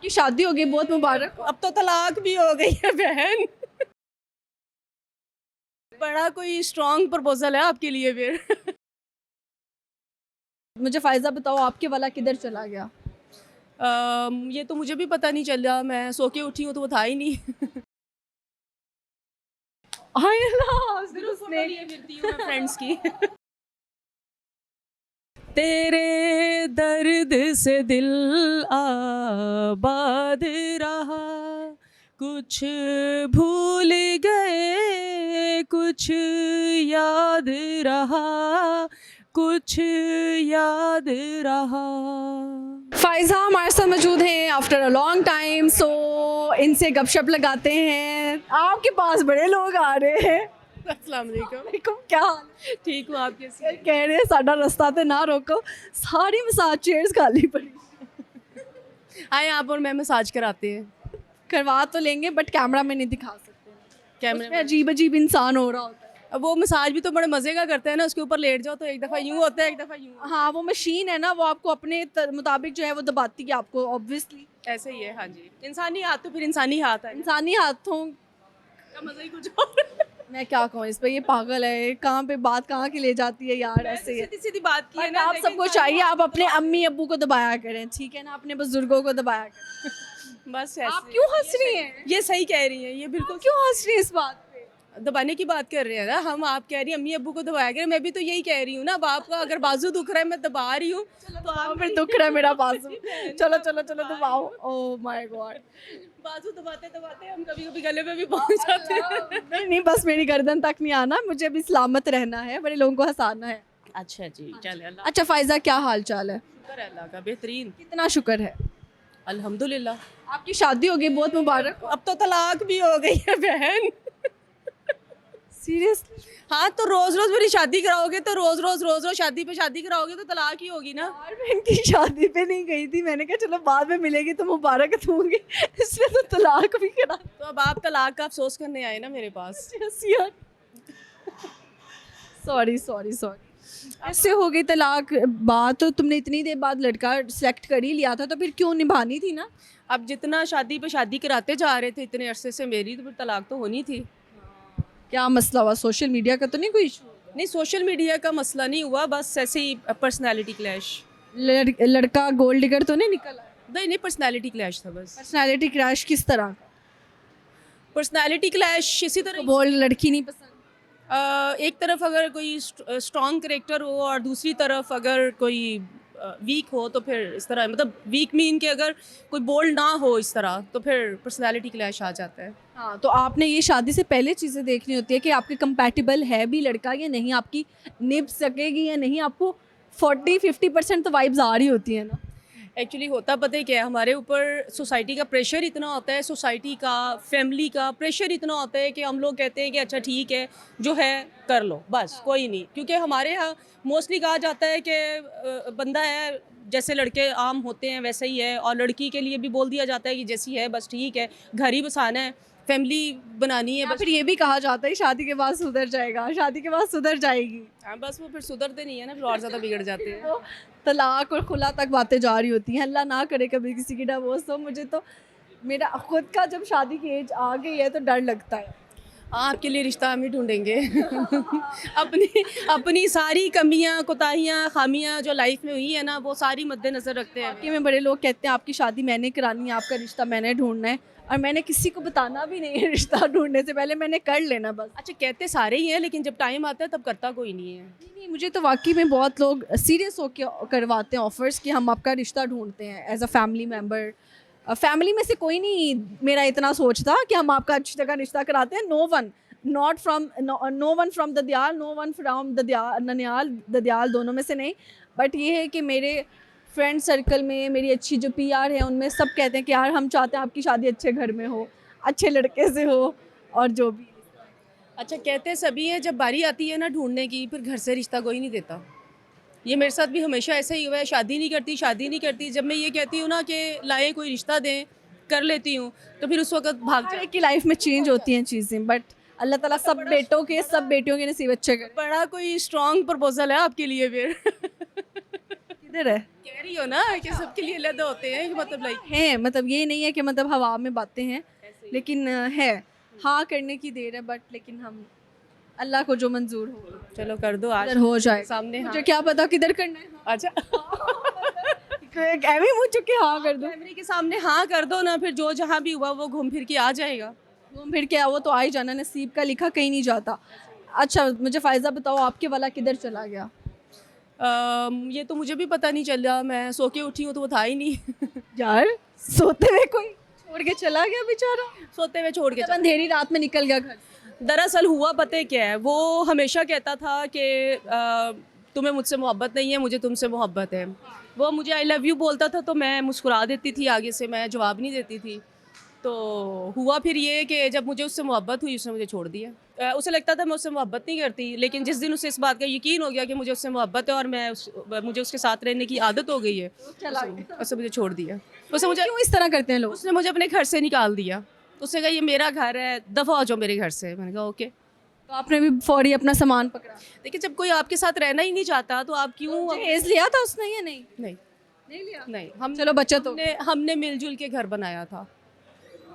आपकी शादी हो गई, बहुत मुबारक। अब तो तलाक भी हो गई है बहन। बड़ा कोई स्ट्रॉन्ग प्रपोजल है आपके लिए फिर। मुझे फ़ायज़ा बताओ, आपके वाला किधर चला गया? ये तो मुझे भी पता नहीं चला, मैं सो के उठी हूँ तो वो था ही नहीं। हाय अल्लाह, फिर उसने लिए फिरती हूँ मैं फ्रेंड्स की। तेरे दर्द से दिल आबाद रहा, कुछ भूल गए कुछ याद रहा, कुछ याद रहा। फ़ायज़ा हमारे साथ मौजूद हैं आफ्टर अ लॉन्ग टाइम, सो इनसे गपशप लगाते हैं। आपके पास बड़े लोग आ रहे हैं। अस्सलाम वालेकुम। वालेकुम, क्या हाल है? ठीक हूँ, आप कैसे हैं? कह रहे हैं साडा रास्ता ते ना रोको, सारी मसाज चेयर्स खाली पड़ी। आए आप और मैं मसाज कराते हैं। करवा तो लेंगे बट कैमरा में नहीं दिखा सकते, कैमरे उसमें अजीब अजीब इंसान हो रहा होता है। अब वो मसाज भी तो बड़े मज़े का करते हैं ना, उसके ऊपर लेट जाओ तो एक दफ़ा यूँ होता है एक दफ़ा यूँ। हाँ, वो मशीन है ना, वो आपको अपने मुताबिक जो है वो दबाती है आपको, ऑब्वियसली। ऐसे ही है, हाँ जी। इंसानी हाथ तो फिर इंसानी हाथ है, इंसानी हाथों का मज़ा ही कुछ और। मैं क्या कहूँ इस पे, ये पागल है, कहाँ पे बात कहाँ की ले जाती है यार, ऐसे ही है। सीधी सीधी बात की है बट ना, आप लेकिन सबको चाहिए आप अपने अम्मी अब्बू को दबाया करें, ठीक है ना, अपने बुजुर्गों को दबाया करें। बस ऐसे। आप क्यों हंस रही हैं? ये सही कह रही हैं, ये बिल्कुल क्यों हंस रही हैं इस बात पे? दबाने की बात कर रहे हैं ना हम। आप कह रही हैं अम्मी अब्बू को दबाया करें, मैं भी तो यही कह रही हूँ ना। अब आपका अगर बाजू दुख रहा है, मैं दबा रही हूँ, तो आप फिर दुख रहा है मेरा बाजू। चलो चलो चलो दबाओ। Oh my God. बाजू दबाते दबाते हम कभी कभी गले में भी पहुँच जाते हैं। नहीं नहीं, बस मेरी गर्दन तक नहीं आना, मुझे अभी सलामत रहना है, बड़े लोगों को हंसाना है। अच्छा जी, चले अल्लाह अच्छा फ़ायज़ा, क्या हाल चाल है? शुक्र है, अल्लाह का बेहतरीन, कितना शुक्र है। अल्हम्दुलिल्लाह। आपकी शादी हो गई, बहुत मुबारक। अब तो तलाक भी हो गई है बहन। सीरियसली? हाँ, तो रोज रोज मेरी शादी कराओगे तो रोज रोज शादी पे शादी कराओगे तो तलाक ही होगी ना। यार मैं इनकी शादी पे नहीं गई थी, मैंने कहा चलो बाद में मिलेगी तो मुबारक दूंगी, इसलिए तो तलाक भी करा। तो अब आप तलाक का अफसोस करने आए ना मेरे पास। यार सॉरी सॉरी सॉरी, ऐसे हो गई तलाक। बात तो तुमने इतनी देर बाद लड़का सेलेक्ट कर ही लिया था, तो फिर क्यों निभानी थी ना। अब जितना शादी पे शादी कराते जा रहे थे इतने अरसे से मेरी, तो फिर तलाक तो होनी थी। क्या मसला हुआ, सोशल मीडिया का तो नहीं कोई इशू? नहीं, सोशल मीडिया का मसला नहीं हुआ, बस ऐसे ही पर्सनैलिटी क्लैश। लड़का गोल्ड डिगर तो नहीं निकला? नहीं, पर्सनैलिटी क्लैश था बस। पर्सनालिटी क्रैश किस तरह का? पर्सनैलिटी क्लैश इसी तरह ही। बोल्ड लड़की नहीं पसंद? एक तरफ अगर कोई स्ट्रॉन्ग करेक्टर हो और दूसरी तरफ अगर कोई वीक हो, तो फिर इस तरह, मतलब वीक मीन के अगर कोई बोल्ड ना हो इस तरह, तो फिर पर्सनैलिटी क्लैश आ जाता है। हाँ, तो आपने ये शादी से पहले चीज़ें देखनी होती है कि आपके कंपैटिबल है भी लड़का या नहीं, आपकी निभ सकेगी या नहीं। आपको 40-50% तो वाइब्स आ रही होती है ना। एक्चुअली होता पता है क्या है, हमारे ऊपर सोसाइटी का प्रेशर इतना होता है, सोसाइटी का, फैमिली का प्रेशर इतना होता है कि हम लोग कहते हैं कि अच्छा ठीक है, जो है कर लो बस, कोई नहीं। क्योंकि हमारे यहाँ मोस्टली कहा जाता है कि बंदा है जैसे लड़के आम होते हैं वैसे ही है, और लड़की के लिए भी बोल दिया जाता है कि जैसी है बस ठीक है, घर ही बसाना है, फैमिली बनानी है या बस। फिर ये भी कहा जाता है शादी के बाद सुधर जाएगा, शादी के बाद सुधर जाएगी। हाँ, बस वो फिर सुधरते नहीं है ना, फिर और ज़्यादा बिगड़ जाते हैं। तो तलाक और खुला तक बातें जा रही होती हैं। अल्लाह ना करे कभी किसी की डिवोर्स हो। मुझे तो मेरा खुद का जब शादी की एज आ गई है तो डर लगता है। हाँ, आपके लिए रिश्ता हम ही ढूंढेंगे। अपनी अपनी सारी कमियां, कोताहियां, खामियां जो लाइफ में हुई है ना, वो सारी मद्देनजर रखते हैं। कि में बड़े लोग कहते हैं आपकी शादी मैंने करानी है, आपका रिश्ता मैंने ढूंढना है, और मैंने किसी को बताना भी नहीं है रिश्ता ढूंढने से पहले, मैंने कर लेना बस। अच्छा, कहते सारे ही हैं, लेकिन जब टाइम आता है तब करता कोई नहीं है। नहीं, मुझे तो वाकई में बहुत लोग सीरियस होकर करवाते हैं ऑफर्स कि हम आपका रिश्ता ढूंढते हैं as a family member. Family में से कोई नहीं मेरा इतना सोचता कि हम आपका अच्छी जगह रिश्ता कराते हैं। No one, not from, no one from ददयाल, नो वन फ्रॉम ददयाल, ननियाल ददयाल, दोनों में से नहीं। बट ये है कि मेरे फ्रेंड सर्कल में मेरी अच्छी जो पीआर है उनमें सब कहते हैं कि यार हम चाहते हैं आपकी शादी अच्छे घर में हो, अच्छे लड़के से हो, और जो भी। अच्छा, कहते सभी हैं, जब बारी आती है ना ढूंढने की, फिर घर से रिश्ता कोई नहीं देता। ये मेरे साथ भी हमेशा ऐसा ही हुआ है, शादी नहीं करती, शादी नहीं करती। जब मैं ये कहती हूँ ना कि लाए कोई रिश्ता दें, कर लेती हूँ, तो फिर उस वक्त भाग हर जाए। एक की लाइफ में चेंज होती हैं चीज़ें, बट अल्लाह ताला सब बेटों के, सब बेटियों के नसीब अच्छे करे। बड़ा कोई स्ट्रॉन्ग प्रपोजल है आपके लिए फिर। किधर है? कह रही हो ना कि सबके लिए अलग होते हैं, कि मतलब लाइक है, मतलब ये नहीं है कि मतलब हवा में बातें हैं, लेकिन है, हाँ करने की देर है, बट लेकिन हम अल्लाह को जो मंजूर हो चलो कर दो आज उधर हो जाए। सामने। हाँ मुझे क्या पता किधर करना है, अच्छा ऐਵੇਂ मुँह चुप के हाँ कर दो, कैमरे के सामने हाँ कर दो ना, फिर जो जहाँ भी हुआ वो घूम फिर के आ जाएगा। घूम फिर के वो तो आ ही जाना, नसीब का लिखा कहीं नहीं जाता। अच्छा मुझे फ़ायज़ा बताओ, आपके वाला किधर चला गया? ये तो मुझे भी पता नहीं चला, मैं सो के उठी हूँ तो वो था ही नहीं यार सोते हुए कोई छोड़ के चला गया बेचारा, सोते हुए छोड़ के जब अंधेरी रात में निकल गया घर। दरअसल हुआ पता है क्या है, वो हमेशा कहता था कि तुम्हें मुझसे मोहब्बत नहीं है, मुझे तुमसे मोहब्बत है। वो मुझे आई लव यू बोलता था तो मैं मुस्कुरा देती थी, आगे से मैं जवाब नहीं देती थी। तो हुआ फिर ये कि जब मुझे उससे मोहब्बत हुई उसने मुझे छोड़ दिया। उसे लगता था मैं उससे मोहब्बत नहीं करती, लेकिन जिस दिन उसे इस बात का यकीन हो गया कि मुझे उससे मोहब्बत है और मुझे उसके साथ रहने की आदत हो गई है, उसने मुझे छोड़ दिया। उसने मुझे क्यों इस तरह करते हैं लोग? उसने मुझे अपने घर से निकाल दिया। उसने कहा ये मेरा घर है, दफ़ा हो जाओ मेरे घर से। मैंने कहा ओके। तो आपने भी फौरी अपना सामान पकड़ा? देखिए जब कोई आपके साथ रहना ही नहीं चाहता तो आप क्यों जहेज लिया था उसने या नहीं? नहीं नहीं लिया। नहीं हम चलो बचत हो, हमने मिलजुल के घर बनाया था।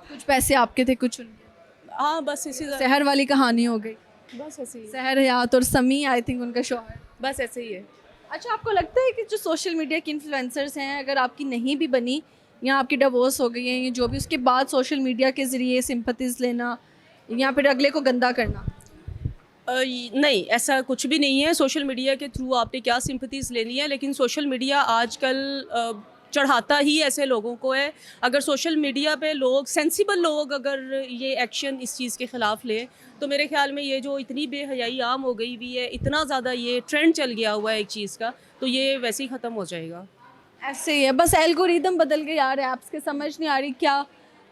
कुछ पैसे आपके थे कुछ उनके। हाँ बस इसी सहर वाली कहानी हो गई, बस ऐसे ही सहर हयात और समी आई थिंक उनका शौहर। बस ऐसे ही है। अच्छा आपको लगता है कि जो सोशल मीडिया के इन्फ्लुएंसर्स हैं, अगर आपकी नहीं भी बनी या आपकी डिवोर्स हो गई है या जो भी, उसके बाद सोशल मीडिया के ज़रिए सिंपैथीज लेना या फिर अगले को गंदा करना? नहीं ऐसा कुछ भी नहीं है। सोशल मीडिया के थ्रू आपने क्या सिंपैथीज़ लेनी है, लेकिन सोशल मीडिया आजकल चढ़ाता ही ऐसे लोगों को है। अगर सोशल मीडिया पे लोग सेंसिबल लोग अगर ये एक्शन इस चीज़ के ख़िलाफ़ लें तो मेरे ख़्याल में ये जो इतनी बेहयाई आम हो गई हुई है, इतना ज़्यादा ये ट्रेंड चल गया हुआ है एक चीज़ का, तो ये वैसे ही ख़त्म हो जाएगा। ऐसे ही है, बस एल्गोरिदम बदल गए यार ऐप्स के, समझ नहीं आ रही क्या।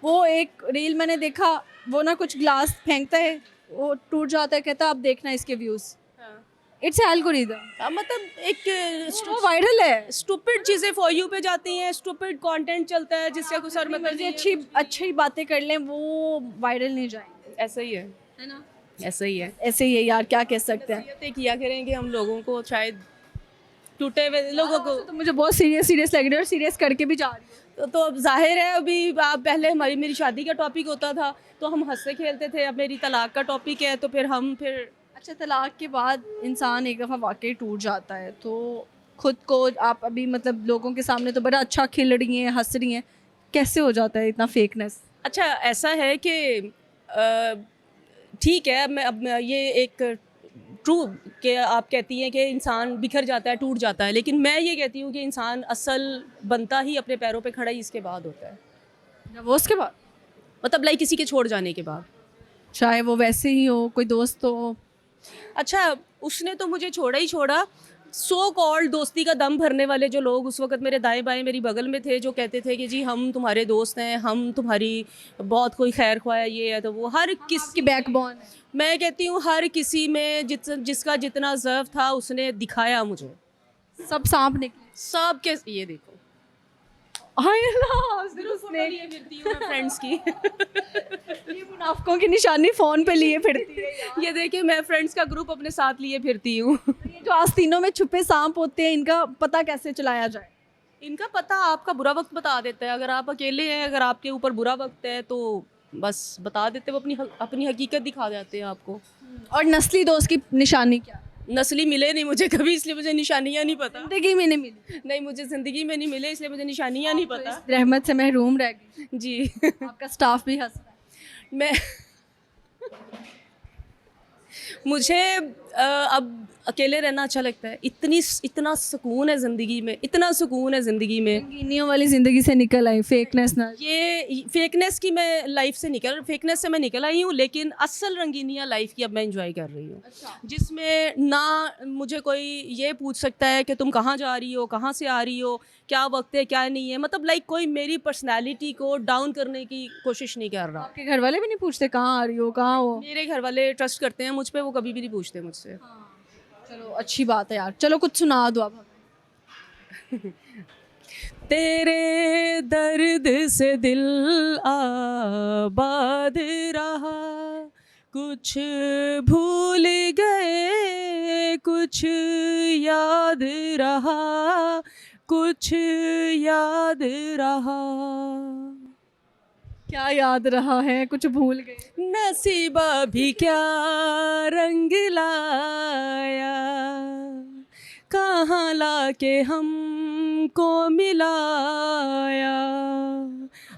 वो एक रील मैंने देखा, वो ना कुछ ग्लास फेंकता है, वो टूट जाता है, कहता है अब देखना इसके व्यूज़। इट्स एल्गोरिदम, मतलब एक वो वायरल है। स्टूपिड चीज़ें फॉर यू पे जाती हैं, स्टूपिड कंटेंट चलता है जिसका कोई सर में मर्जी अच्छी अच्छी बातें कर लें वो वायरल नहीं जाएंगे, ऐसा ही है ना? ऐसा ही है। ऐसे ही है यार, क्या कह सकते हैं। नसीहतें किया करेंगे हम लोगों को, शायद टूटे हुए लोगों को। तो मुझे बहुत सीरियस लग रही है और सीरियस करके भी जा रही है। तो अब जाहिर है, अभी आप पहले मेरी शादी का टॉपिक होता था तो हम हंसते खेलते थे, अब मेरी तलाक का टॉपिक है तो फिर अच्छा तलाक के बाद इंसान एक दफ़ा वाकई टूट जाता है, तो खुद को आप अभी मतलब लोगों के सामने तो बड़ा अच्छा खिल रही हैं, हंस रही हैं, कैसे हो जाता है इतना फेकनेस? अच्छा ऐसा है कि ठीक है, अब मैं ये एक ट्रू कि आप कहती हैं कि इंसान बिखर जाता है, टूट जाता है, लेकिन मैं ये कहती हूँ कि इंसान असल बनता ही अपने पैरों पे खड़ा ही इसके बाद होता है। डिवोर्स के बाद? मतलब लाइक किसी के छोड़ जाने के बाद। चाहे वो वैसे ही हो, कोई दोस्त हो। अच्छा उसने तो मुझे छोड़ा ही छोड़ा, सो कॉल्ड दोस्ती का दम भरने वाले जो लोग उस वक्त मेरे दाएं बाएं मेरी बगल में थे, जो कहते थे कि जी हम तुम्हारे दोस्त हैं, हम तुम्हारी बहुत कोई खैर ख्वाह है, ये है तो वो, हर किसकी बैकबोन है? मैं कहती हूँ हर किसी में जिसका जितना ज़र्व था उसने दिखाया मुझे। सब सांप निकले सब के ये देखो हाय अल्लाह, उसने लिए फिरती हूँ मैं फ्रेंड्स की ये मुनाफिकों की निशानी फ़ोन पे लिए फिरती है। ये देखिए मैं फ्रेंड्स का ग्रुप अपने साथ लिए फिरती हूँ ये जो आस्तीनों में छुपे सांप होते हैं, इनका पता कैसे चलाया जाए? इनका पता आपका बुरा वक्त बता देता है। अगर आप अकेले हैं, अगर आपके ऊपर बुरा वक्त है तो बस बता देते, वो अपनी हकीकत दिखा जाते हैं आपको। और नस्ली दोस्त की निशानी क्या? नस्ली मिले नहीं मुझे कभी, इसलिए मुझे निशानियाँ नहीं पता। जिंदगी में नहीं मिली? नहीं मुझे ज़िंदगी में नहीं मिले, इसलिए मुझे निशानियाँ नहीं पता। इस रहमत से महरूम रह गई। जी आपका स्टाफ भी हंस रहा है। मैं मुझे अब अकेले रहना अच्छा लगता है। इतना सुकून है ज़िंदगी में, इतना सुकून है ज़िंदगी में। रंगीनियों वाली ज़िंदगी से निकल आई, फेकनेस ना। ये फेकनेस की मैं लाइफ से फेकनेस से मैं निकल आई हूँ, लेकिन असल रंगीनियाँ लाइफ की अब मैं इंजॉय कर रही हूँ। अच्छा। जिसमें ना मुझे कोई ये पूछ सकता है कि तुम कहाँ जा रही हो, कहाँ से आ रही हो, क्या वक्त है क्या नहीं है, मतलब लाइक कोई मेरी पर्सनैलिटी को डाउन करने की कोशिश नहीं कर रहा। आपके घर वाले भी नहीं पूछते कहाँ आ रही हो, कहाँ हो? मेरे घर वाले ट्रस्ट करते हैं मुझ पे, वो कभी भी नहीं पूछते मुझसे। चलो अच्छी बात है यार, चलो कुछ सुना दो आप हमें। तेरे दर्द से दिल आबाद रहा, कुछ भूल गए कुछ याद रहा, कुछ याद रहा, क्या याद रहा है, कुछ भूल गए? नसीबा भी क्या रंग लाया, कहाँ लाके हमको मिलाया,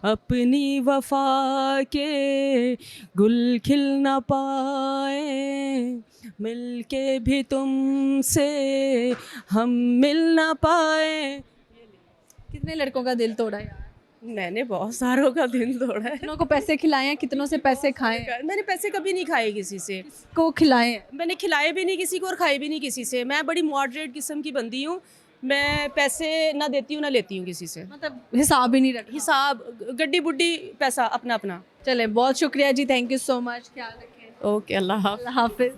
अपनी वफा के गुल खिल ना पाए, मिलके भी तुमसे हम मिल ना पाए। कितने लड़कों का दिल तोड़ा यार? मैंने बहुत सारों का दिल तोड़ा है। कितनों को पैसे खिलाए हैं, कितनों से पैसे खाए हैं? मैंने पैसे कभी नहीं खाए किसी से, को खिलाए हैं? मैंने खिलाए भी नहीं किसी को और खाए भी नहीं किसी से। मैं बड़ी मॉडरेट किस्म की बंदी हूँ, मैं पैसे ना देती हूँ ना लेती हूँ किसी से। मतलब हिसाब ही नहीं रखा। हिसाब गड्डी बुड्डी पैसा अपना अपना। चले, बहुत शुक्रिया जी, थैंक यू सो मच, ख्याल रखें। ओके, अल्लाह हाफ़िज़। अल्लाह हाफिज।